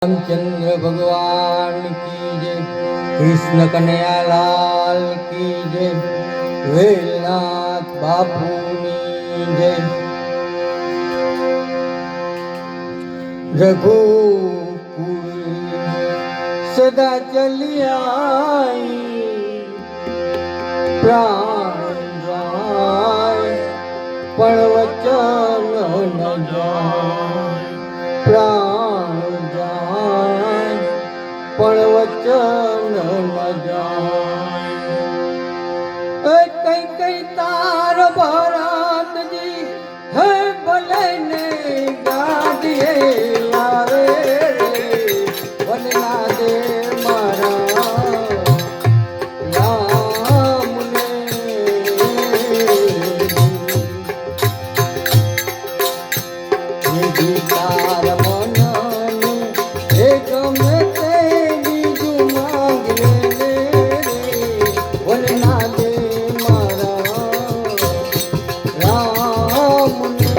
रामचंद्र भगवान की जय, कृष्ण कन्हैया लाल की जय, वेलनाथ बापूनी जय। रघुकुल सदा चली आई, प्राण जाए पण वचन न जाए, प्राण जाए पण वचन न जाए। कई कई तार भरत जी है भले ने गादिए लावे रे, वनना दे मारा राम ने तार मन ने गमे ते बीजू मांग ले रे, वनना दे मारा राम ने।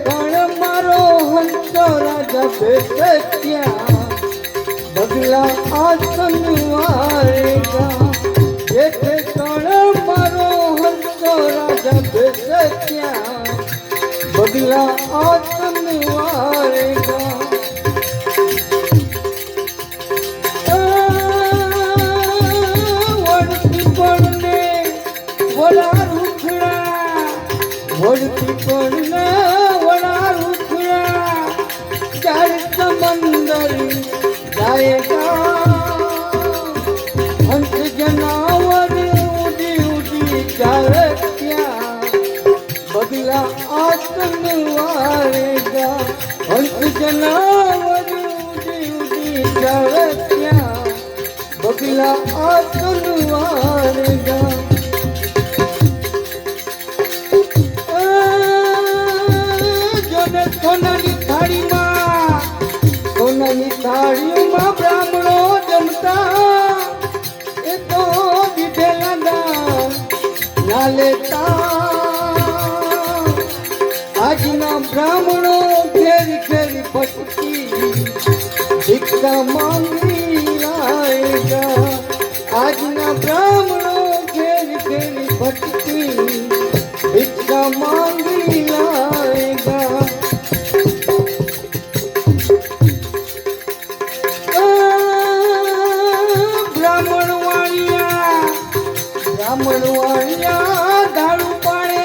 કણ મારો હંસો રાજા બેસે ત્યાં બગલા આસન વારેગા જેઠે કણ મારો હંસો રાજા બેસે ત્યાં બગલા આસન વારેગા વળતી પણ વડા રૂખડા ચાર સમંદર જાયગા હંસ જનાવર ઉડી ઉડી ચાલે ત્યાં બગલા આસન વારેગા હંસ જનાવર ઉડી ઉડી ચાલે ત્યાં બગલા આસન વારેગા સોનાની થાળીમાં બ્રાહ્મણો જમતા એ તો દીધેલા દાન ના લેતા આજના બ્રાહ્મણો ઘેરી ઘેરી ભટકી ભિક્ષા માંગી લાયેગા આજના બ્રાહ્મણો ઘેરી ઘેરી ભટકી ભિક્ષા માંગી લાયેગા બ્રાહ્મણવાણિયા દારૂ પાડે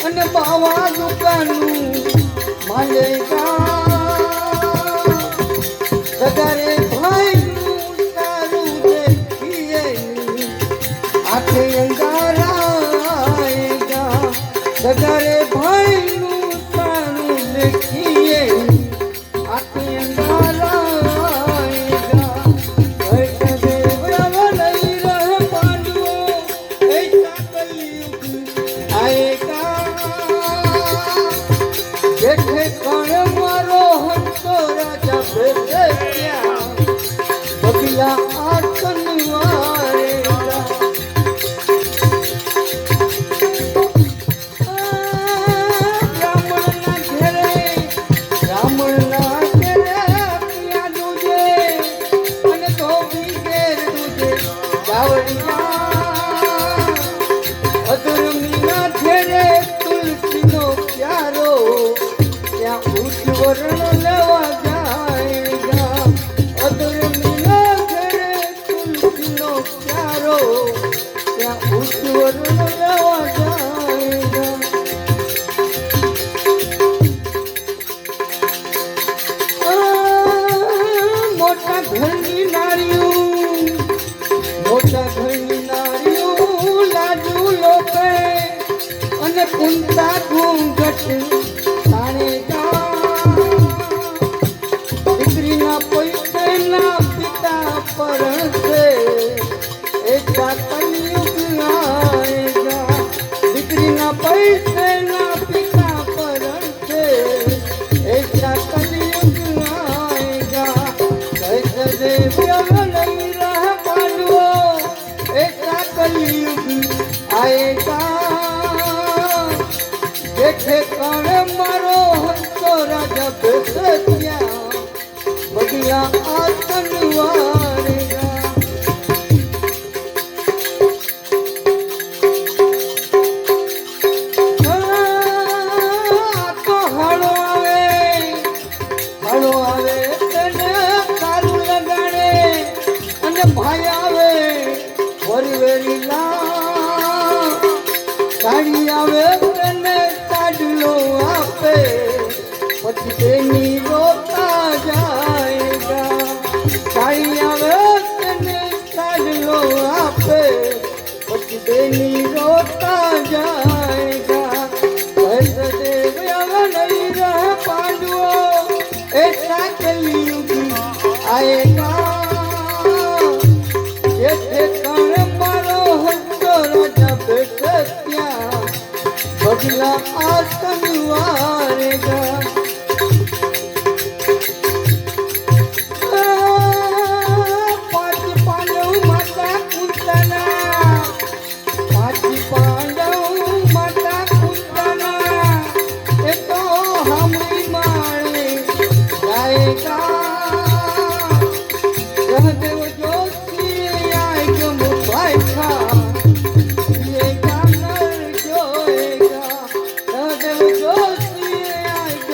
અને બાવા દુકાનનું માલેગા સગારે ભાઈનું સારું દેખીએ આંખે અંગારાએગા સગારે ભાઈનું સારું દેખીએ આંખે અંગારા બગલા આસન વારેગા બ્રાહ્મણના ઘેરે પિયા દૂધે અને ધોબી ઘેર દૂધે ચાવડિયા અધર્મીના ઘેરે તુલસીનો પ્યારો ત્યાં ઉચ્ચવર્ણ લેવા જાયગા અધર્મીના ઘેરે તુલસીનો પ્યારો ત્યાં ઉચ્ચવર્ણ લેવા જાયગા મોટા ઘરની નારીઓ લાજુ લોપે અને કુંતા ઘૂંઘટ દીકરીના પૈસેના પિતા પરણશે એકા કલયુગ આયેગા દીકરીના પૈસેના પિતા પરણશે એકા કલયુગ આયેગા કૈસે દેવ્ય લઈ રહ પાડવો એકા કલયુગ આયેગા જેઠે કણ મારો હંસો રાજા બેસે ત્યાં બગલા આસન વારેગા તો હાડો આવે તેને સારું લગાડે અને ભાઈ આવે વરવેરી સાડી આવે તેને સાડલો આપે પછી તેની રોતા જાયગા સાડી આવે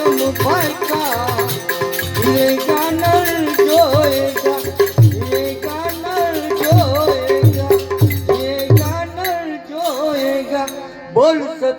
कर्म भाई का ये गानर जोएगा, ये गानर जोएगा, ये गानर जोएगा। बोल